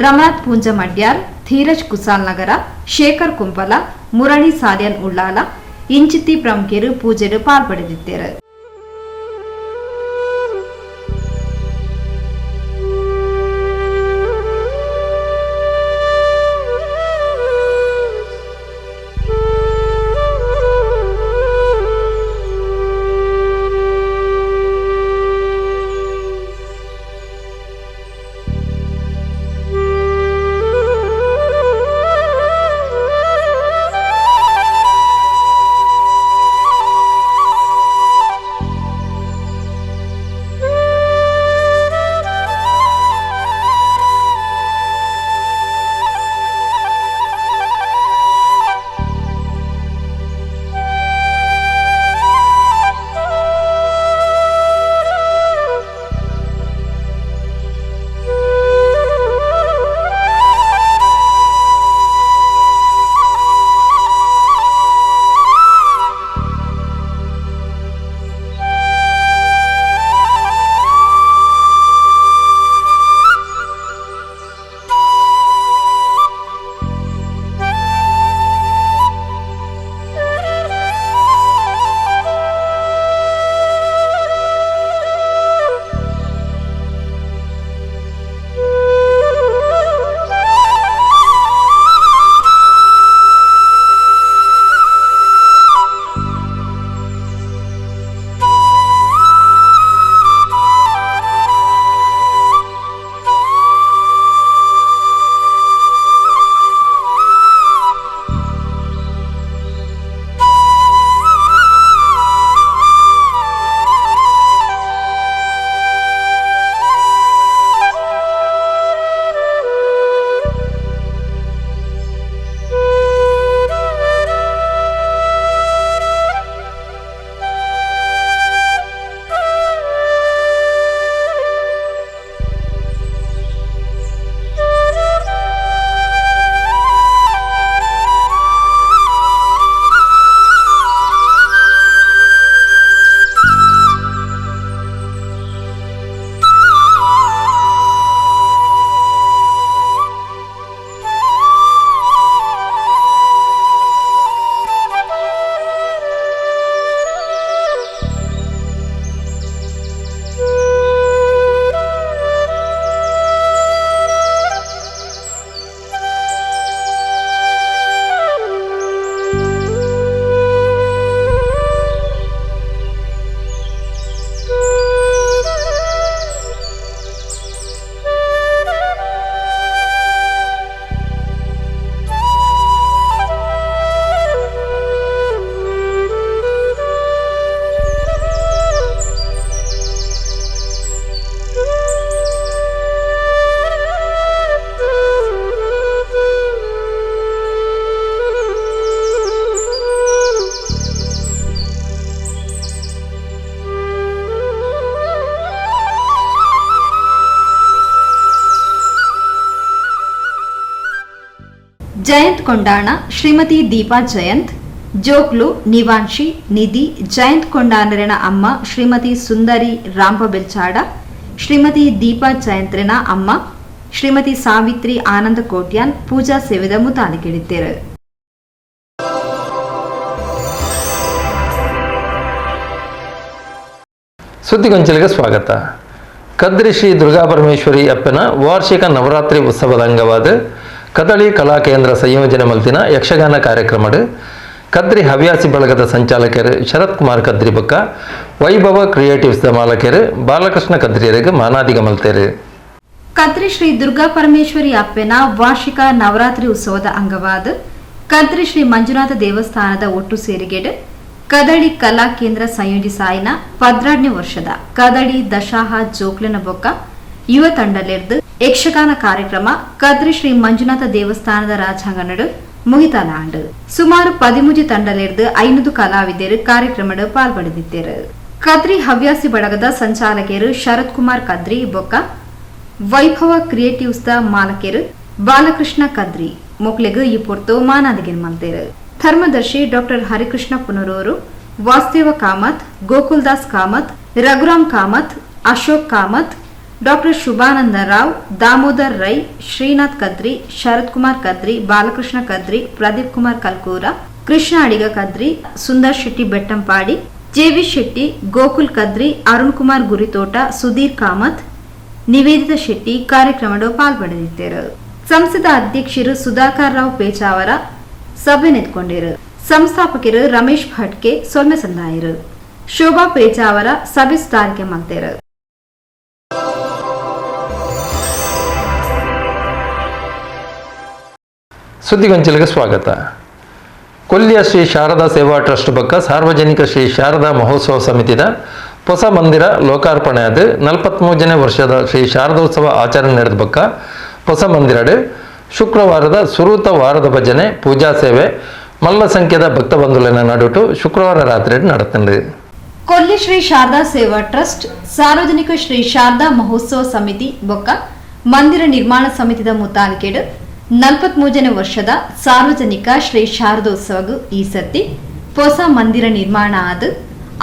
D: ರಮನಾಥ್ ಪೂಂಜ ಮಡ್ಯಾರ್, ಧೀರಜ್ ಕುಸಾಲ್ ನಗರ, ಶೇಖರ್ ಕುಂಪಲ, ಮುರಳಿ ಸಾದ್ಯನ್ ಉಳ್ಳಾಲ ಇಂಚಿತ್ತಿ ಪ್ರಮುಖರು ಪೂಜೆಡು ಪಾಲ್ಪಡೆದಿದ್ದರು. ಜಯಂತ್ ಕೊಂಡಾಣ, ಶ್ರೀಮತಿ ದೀಪಾ ಜಯಂತ್, ಜೋಕ್ಲು ನಿವಾನ್ಶಿ ನಿಧಿ, ಜಯಂತ್ ಕೊಂಡಾನರಿನ ಅಮ್ಮ ಶ್ರೀಮತಿ ಸುಂದರಿ ರಾಂಪಬೆಲ್ಚಾಡ, ಶ್ರೀಮತಿ ದೀಪಾ ಜಯಂತ್ರಿನ ಅಮ್ಮ ಶ್ರೀಮತಿ ಸಾವಿತ್ರಿ ಆನಂದ ಕೋಟ್ಯಾನ್ ಪೂಜಾ ಸೇವೆದ ಮುತಾಲಿಕೆಡಿದ್ದೇರು.
C: ಸುದ್ದಿಗೊಂಚಲಿಗೆ ಸ್ವಾಗತ. ಕದ್ರಿ ಶ್ರೀ ದುರ್ಗಾಪರಮೇಶ್ವರಿ ಅಪ್ಪನ ವಾರ್ಷಿಕ ನವರಾತ್ರಿ ಉತ್ಸವದ ಅಂಗವಾದ ಕದಳಿ ಕಲಾ ಕೇಂದ್ರ ಸಂಯೋಜನೆ ಮಲ್ತಿನ ಯಕ್ಷಗಾನ ಕಾರ್ಯಕ್ರಮಡು ಕದ್ರಿ ಹವ್ಯಾಸಿ ಬಳಗದ ಸಂಚಾಲಕರು ಶರತ್ ಕುಮಾರ್ ಕದ್ರಿ ಬೊಕ್ಕ ವೈಭವ ಕ್ರಿಯೇಟಿವ್ಸ್ದ ಮಾಲಕರು ಬಾಲಕೃಷ್ಣ ಕದ್ರಿಯರಿಗೆ ಮಾನಾದಿಗ ಮಲ್ತೇರು.
D: ಕದ್ರಿ ಶ್ರೀ ದುರ್ಗಾ ಪರಮೇಶ್ವರಿ ಅಪ್ಪನ ವಾರ್ಷಿಕ ನವರಾತ್ರಿ ಉತ್ಸವದ ಅಂಗವಾದ ಕದ್ರಿ ಶ್ರೀ ಮಂಜುನಾಥ ದೇವಸ್ಥಾನದ ಒಟ್ಟು ಸೇರಿಗೆಡು ಕದಳಿ ಕಲಾ ಕೇಂದ್ರ ಸಂಯೋಜಿಸಾಯಿನ 12ನೇ ವರ್ಷದ ಕದಳಿ ದಶಾಹ ಜೋಕ್ಲಿನ ಬೊಕ್ಕ ಯುವ ತಂಡಲಿರ್ದು ಯಕ್ಷಗಾನ ಕಾರ್ಯಕ್ರಮ ಕದ್ರಿ ಶ್ರೀ ಮಂಜುನಾಥ ದೇವಸ್ಥಾನದ ರಾಜಾಂಗಣಡು ಮುಗಿತಲಾಂಡು ಸುಮಾರು 13 ತಂಡಲಿರ್ದು 500 ಕಲಾವಿದರು ಕಾರ್ಯಕ್ರಮಡು ಪಾಲ್ಪಡೆದಿದ್ದರು. ಕದ್ರಿ ಹವ್ಯಾಸಿ ಬಳಗದ ಸಂಚಾಲಕರು ಶರತ್ ಕುಮಾರ್ ಕದ್ರಿ ಬೊಕ್ಕ ವೈಭವ ಕ್ರಿಯೇಟಿವ್ಸ್ದ ಮಾಲಕರು ಬಾಲಕೃಷ್ಣ ಕದ್ರಿ ಮೊಕ್ಲೆಗೂ ಈ ಪೊರ್ತು ಮಾನಾದಿಗೆ ಮಲ್ತೇರು. ಧರ್ಮದರ್ಶಿ ಡಾಕ್ಟರ್ ಹರಿಕೃಷ್ಣ ಪುನರೂರು, ವಾಸ್ತೇವ ಕಾಮತ್, ಗೋಕುಲ್ದಾಸ್ ಕಾಮತ್, ರಘುರಾಮ್ ಕಾಮತ್, ಅಶೋಕ್ ಕಾಮತ್, ಡಾಕ್ಟರ್ ಶುಭಾನಂದ ರಾವ್, ದಾಮೋದರ್ ರೈ, ಶ್ರೀನಾಥ್ ಕದ್ರಿ, ಶರತ್ ಕುಮಾರ್ ಕದ್ರಿ, ಬಾಲಕೃಷ್ಣ ಕದ್ರಿ, ಪ್ರದೀಪ್ ಕುಮಾರ್ ಕಲ್ಕೂರ, ಕೃಷ್ಣ ಅಡಿಗ ಕದ್ರಿ, ಸುಂದರ್ ಶೆಟ್ಟಿ ಬೆಟ್ಟಂಪಾಡಿ, ಜೆವಿ ಶೆಟ್ಟಿ, ಗೋಕುಲ್ ಕದ್ರಿ, ಅರುಣ್ ಕುಮಾರ್ ಗುರಿತೋಟ, ಸುಧೀರ್ ಕಾಮತ್, ನಿವೇದಿತ ಶೆಟ್ಟಿ ಕಾರ್ಯಕ್ರಮದ ಪಾಲ್ಪಡೆದಿದ್ದರು. ಸಂಸದ ಅಧ್ಯಕ್ಷರು ಸುಧಾಕರ್ ರಾವ್ ಪೇಚಾವರ ಸಭೆ ನೆತ್ಕೊಂಡಿರು. ಸಂಸ್ಥಾಪಕರು ರಮೇಶ್ ಭಟ್ಕೆ ಸೊಲ್ಮೆ ಸಂದಾಯರು. ಶೋಭಾ ಪೇಚಾವರ ಸಭೆ ಸುಧಾರಿಕೆ ಮಾಡ್ತಾರೆ.
C: ಸುದ್ದಿಗೊಂಚಲಿಗೆ ಸ್ವಾಗತ. ಕೊಲ್ಲಿಯ ಶ್ರೀ ಶಾರದಾ ಸೇವಾ ಟ್ರಸ್ಟ್ ಬಕ್ಕ ಸಾರ್ವಜನಿಕ ಶ್ರೀ ಶಾರದಾ ಮಹೋತ್ಸವ ಸಮಿತಿದ ಹೊಸ ಮಂದಿರ ಲೋಕಾರ್ಪಣೆ ಆದ 43ನೇ ವರ್ಷದ ಶ್ರೀ ಶಾರದೋತ್ಸವ ಆಚರಣೆ ನಡೆದ ಬಕ್ಕ ಹೊಸ ಮಂದಿರಡು ಶುಕ್ರವಾರದ ಸುರೂತ ವಾರದ ಭಜನೆ ಪೂಜಾ ಸೇವೆ ಮಲ್ಲ ಸಂಖ್ಯೆದ ಭಕ್ತ ಬಂಧುಲಿನ ನಡುಟು ಶುಕ್ರವಾರ ರಾತ್ರಿ ನಡೆತಂಡು.
D: ಕೊಲ್ಲಿ ಶ್ರೀ ಶಾರದಾ ಸೇವಾ ಟ್ರಸ್ಟ್ ಸಾರ್ವಜನಿಕ ಶ್ರೀ ಶಾರದಾ ಮಹೋತ್ಸವ ಸಮಿತಿ ಬೊಕ್ಕ ಮಂದಿರ ನಿರ್ಮಾಣ ಸಮಿತಿದ ಮುತಾಲಿಕೆಡು 43ನೇ ವರ್ಷದ ಸಾರ್ವಜನಿಕ ಶ್ರೀ ಶಾರದೋತ್ಸವಗೂ ಈ ಸತಿ ಹೊಸ ಮಂದಿರ ನಿರ್ಮಾಣ ಆದ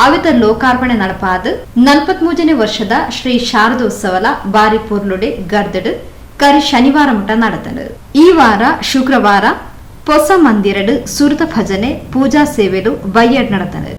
D: ಅವಿತ ಲೋಕಾರ್ಪಣೆ ನಡಪಾದ 43ನೇ ವರ್ಷದ ಶ್ರೀ ಶಾರದೋತ್ಸವಲ ಬಾರಿ ಪೂರ್ಲುಡೆ ಗರ್ದಡು ಕರಿ ಶನಿವಾರ ಮುಟ ನಡೆತಂಡು. ಈ ವಾರ ಶುಕ್ರವಾರ ಹೊಸ ಮಂದಿರಡು ಸುರತ ಭಜನೆ ಪೂಜಾ ಸೇವೆಲು ಬಯ್ಯಡ್ ನಡೆತಂಡು.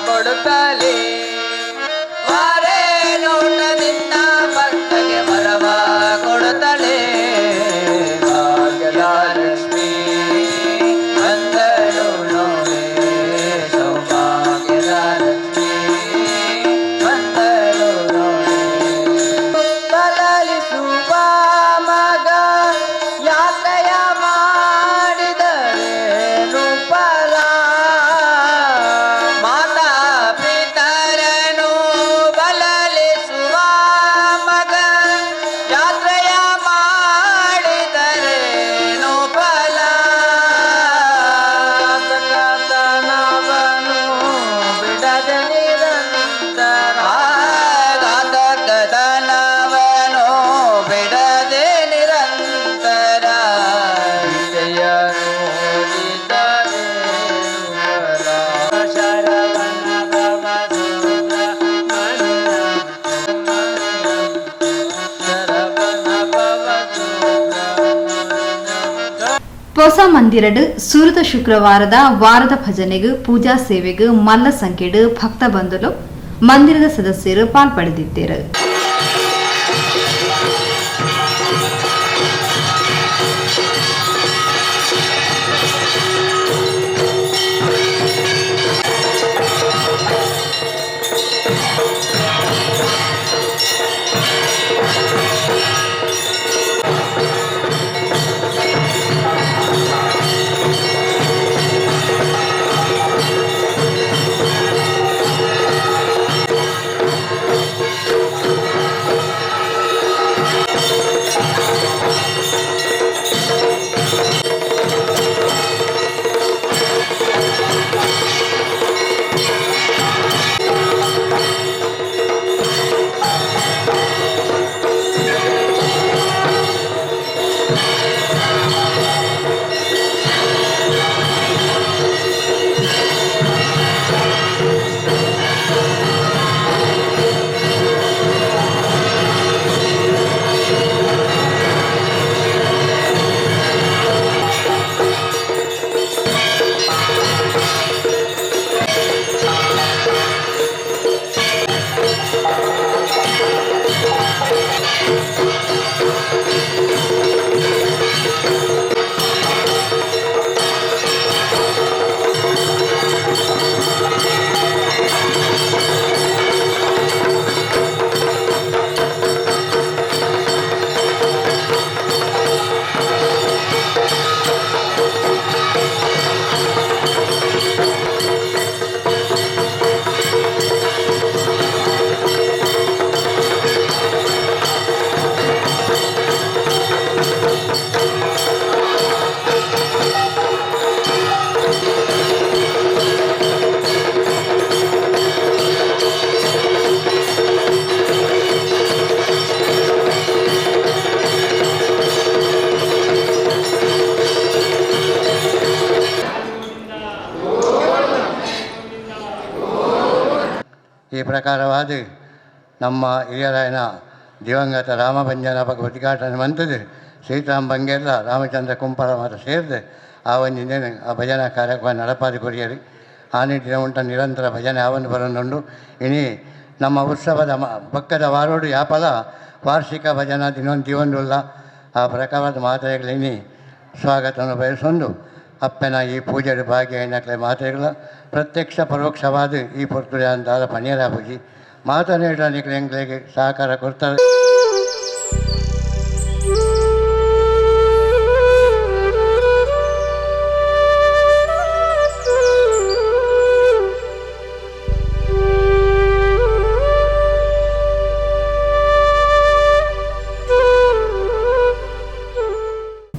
F: ಕೊಡುತ್ತಲೇ ವಾರೇ ನೋಟದಿಂದ ಭಕ್ತಗೆ ವರವ ಕೊಡುತ್ತಲೇ ಭಾಗ್ಯದ ಲಕ್ಷ್ಮೀ ಬಂದಳು ನೋಡೆ ಸೌಭಾಗ್ಯದ ಲಕ್ಷ್ಮೀ ಬಂದಳು ನೋಡೆ ಬಲಲಿಸುವ ಮಗ ಯಾತ್ರೆಯ ಮಾಡಿದರೇನು ಫಲ
D: ಹೊಸ ಮಂದಿರಡು ಸುರತ ಶುಕ್ರವಾರದ ವಾರದ ಭಜನೆಗೂ ಪೂಜಾ ಸೇವೆಗೂ ಮಲ್ಲ ಸಂಖ್ಯೆಡು ಭಕ್ತ ಬಂಧುಲು ಮಂದಿರದ ಸದಸ್ಯರು ಪಾಲ್ಪಡೆದಿದ್ದರು.
G: ಈ ಪ್ರಕಾರವಾದ ನಮ್ಮ ಹಿರಿಯರಾಯನ ದಿವಂಗತ ರಾಮಭಂಜನ ಉದ್ಘಾಟನೆ ಮಂತದ್ದು ಶ್ರೀರಾಮ್ ಬಂಗೆಲ್ಲ ರಾಮಚಂದ್ರ ಕುಂಪಲ ಮಾತ್ರ ಸೇರಿದೆ ಆ ಒಂದು ದಿನ ಆ ಭಜನಾ ಕಾರ್ಯಕ್ರಮ ನಡಪಾದಿ ಕೊರಿಯರಿ ಆ ನಿಟ್ಟಿನ ಉಂಟ ನಿರಂತರ ಭಜನೆ ಆವನ್ನು ಬರೋದುಂಡು ಇನಿ ನಮ್ಮ ಉತ್ಸವದ ಪಕ್ಕದ ವಾರೋಡು ಯಾಪಲ ವಾರ್ಷಿಕ ಭಜನಾ ದಿನೊಂದುಲ್ಲ ಆ ಪ್ರಕಾರದ ಮಾತ್ರೆಗಳಿನಿ ಸ್ವಾಗತವನ್ನು ಬಯಸೊಂದು ಅಪ್ಪನ ಈ ಪೂಜೆಯ ಭಾಗ್ಯ ಮಾತ್ರೆಗಳ ಪ್ರತ್ಯಕ್ಷ ಪರೋಕ್ಷವಾದ ಈ ಪೊರ್ತುಡೆ ಅಂತಾದ ಪನೀರ ಪೂಜಿ ಮಾತನಾಡಲಿಕ್ಕೆ ಎಂಗ್ಲಿಗೆ ಸಹಕಾರ ಕೊಡ್ತಾರೆ.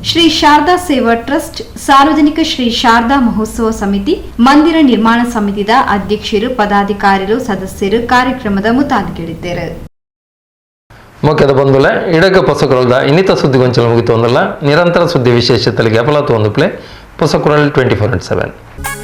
D: ಶ್ರೀ ಶಾರದಾ ಸೇವಾ ಟ್ರಸ್ಟ್ ಸಾರ್ವಜನಿಕ ಶ್ರೀ ಶಾರದಾ ಮಹೋತ್ಸವ ಸಮಿತಿ ಮಂದಿರ ನಿರ್ಮಾಣ ಸಮಿತಿದ ಅಧ್ಯಕ್ಷರು ಪದಾಧಿಕಾರಿಗಳು ಸದಸ್ಯರು ಕಾರ್ಯಕ್ರಮದ ಮುತಾದಿಗಳಿದ್ದಾರೆ.
C: ಮುಖ್ಯದ ಬಂಧುಲೆ ಇಡಗ ಪೊಸಕುರಲ್ದ ಇನ್ನಿತ ಸುದ್ದಿಗೊಂಚಲು ಮುಗಿತು ಒಂದಲ್ಲ ನಿರಂತರ ಸುದ್ದಿ ವಿಶೇಷತೆಗಳಿಗೆ ಅಪಲಾತು ಒಂದು ಪ್ಲೇ ಪೊಸಕುರಲ್ 24/7.